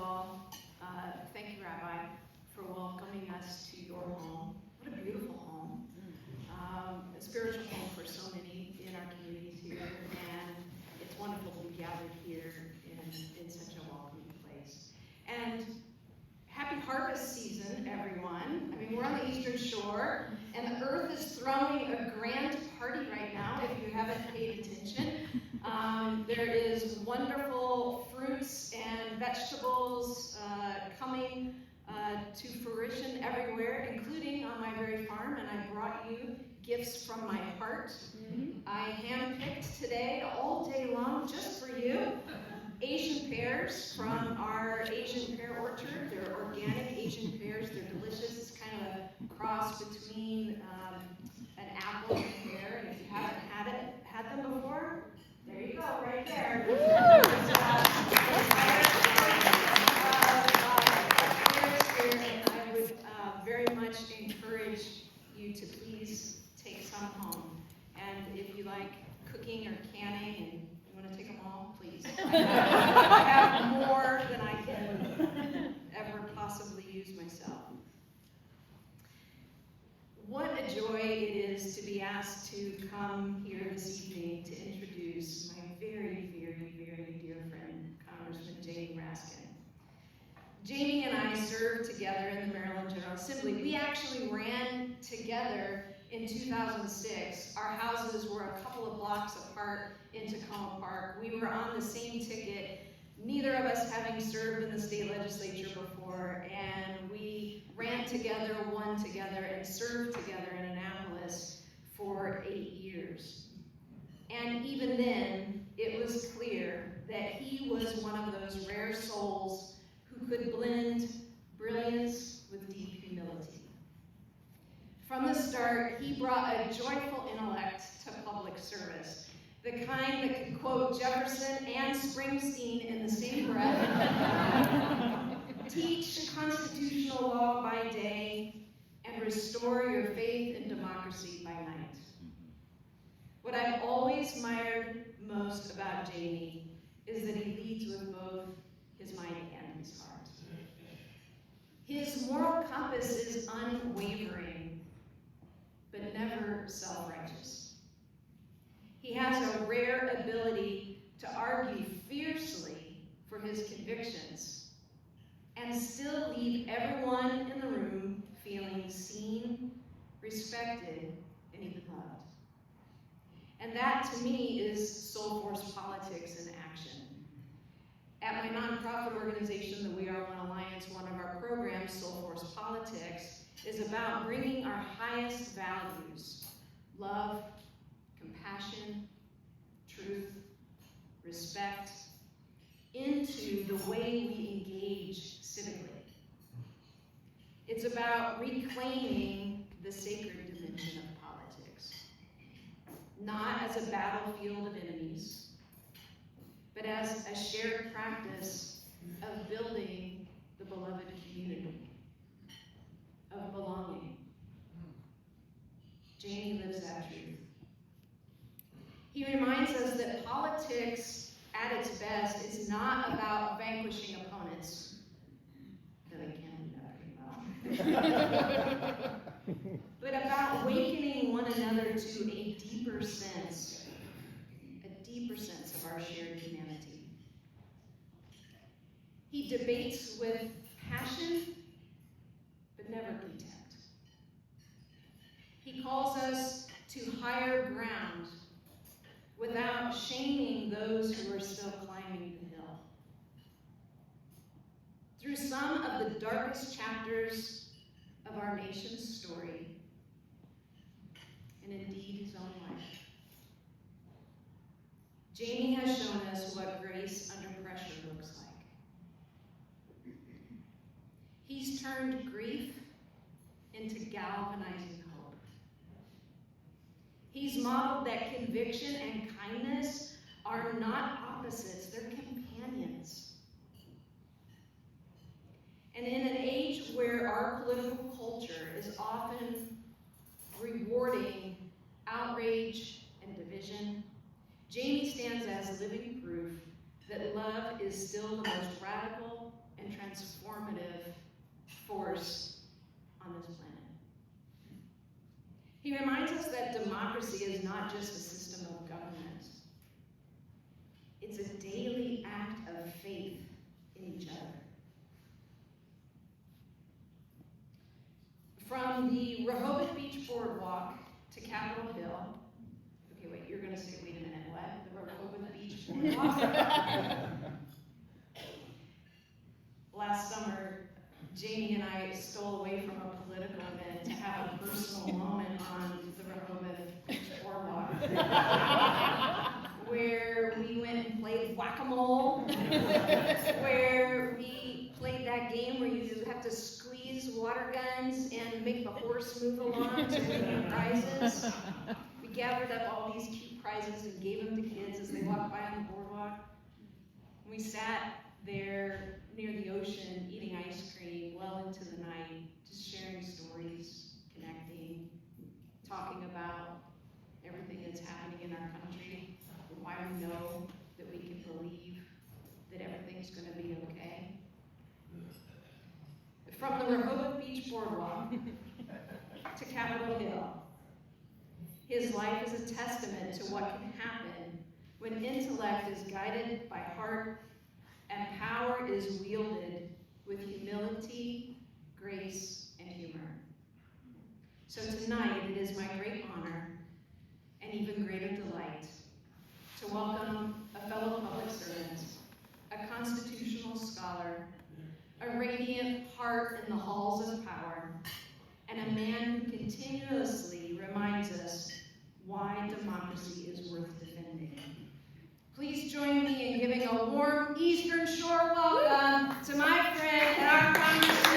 all, thank you, Rabbi, for welcoming us to your home. What a beautiful home. A spiritual home for so many in our communities here, and it's wonderful to be gathered here in such a welcoming place. And happy harvest season, everyone. I mean, we're on the Eastern Shore, and the earth is throwing a grand party right now, if you haven't paid attention. There is wonderful fruits and vegetables coming to fruition everywhere, including on my very farm, and I brought you gifts from my heart. I handpicked today, all day long, just for you, Asian pears from our Asian pear orchard. They're organic Asian pears. They're delicious. It's kind of a cross between an apple and a pear. And if you haven't had them before, there you go, right there. I would very much encourage you to please take some home. And if you like cooking or canning and you want to take them all, please. I have more than I can ever possibly use myself. What a joy it is to be asked to come here this evening to introduce my very, very, very dear friend, Congressman Jamie Raskin. Jamie and I served together in the Maryland General Assembly. We actually ran together in 2006. Our houses were a couple of blocks apart in Tacoma Park. We were on the same ticket, neither of us having served in the state legislature before, and we ran together, won together, and served together in Annapolis for 8 years. And even then, it was clear that he was one of those rare souls who could blend brilliance with deep humility. From the start, he brought a joyful intellect to public service, the kind that could quote Jefferson and Springsteen in the same breath, teach constitutional law by day, and restore your faith in democracy by night. What I've always admired most about Jamie is that he leads with both his mind and his heart. His moral compass is unwavering, but never self-righteous. He has a rare ability to argue fiercely for his convictions and still leave everyone in the room feeling seen, respected, and even loved. And that, to me, is Soul Force politics in action. At my nonprofit organization, the We Are One Alliance, one of our programs, Soul Force Politics, is about bringing our highest values, love, compassion, truth, respect, into the way we engage civically. It's about reclaiming the sacred dimension of politics, not as a battlefield of enemies, but as a shared practice of building the beloved community, of belonging. Jamie lives that truth. He reminds us that politics, at its best, is not about vanquishing opponents, though they can do that pretty well, but about awakening one another to a deeper sense of our shared humanity. He debates with passion, but never contempt. He calls us to higher ground without shaming those who are still climbing the hill. Through some of the darkest chapters of our nation's story, and indeed his own life, Jamie has shown us what grace under pressure looks like. He's turned grief into galvanizing hope. He's modeled that conviction and kindness are not opposites, they're companions. And in an age where our political culture is often rewarding outrage and division, Jamie stands as living proof that love is still the most radical and transformative force on this planet. He reminds us that democracy is not just a system of government. It's a daily act of faith in each other. From the Rehoboth Beach Boardwalk to Capitol Hill. Okay, wait, you're going to say, wait a minute, what? The Rehoboth Beach Boardwalk? Last summer, Jamie and I stole away from a political event to have a personal moment on the Rehoboth Beach Boardwalk, where we went and played whack-a-mole, where we played that game where you have to squeeze water guns and make the horse move along to win the prizes. We gathered up all these cute prizes and gave them to kids as they walked by on the boardwalk. We sat there near the ocean eating ice cream well into the night, just sharing stories, connecting, talking about everything that's happening in our country, why we know that we can believe that everything's going to be okay. From the Rehoboth Beach Boardwalk to Capitol Hill, his life is a testament to what can happen when intellect is guided by heart and power is wielded with humility, grace, and humor. So tonight, it is my great honor and even greater delight to welcome a fellow public servant, a constitutional scholar, a radiant heart in the halls of power, and a man who continuously reminds us why democracy is worth defending. Please join me in giving a warm Eastern Shore welcome to my friend and our Congressman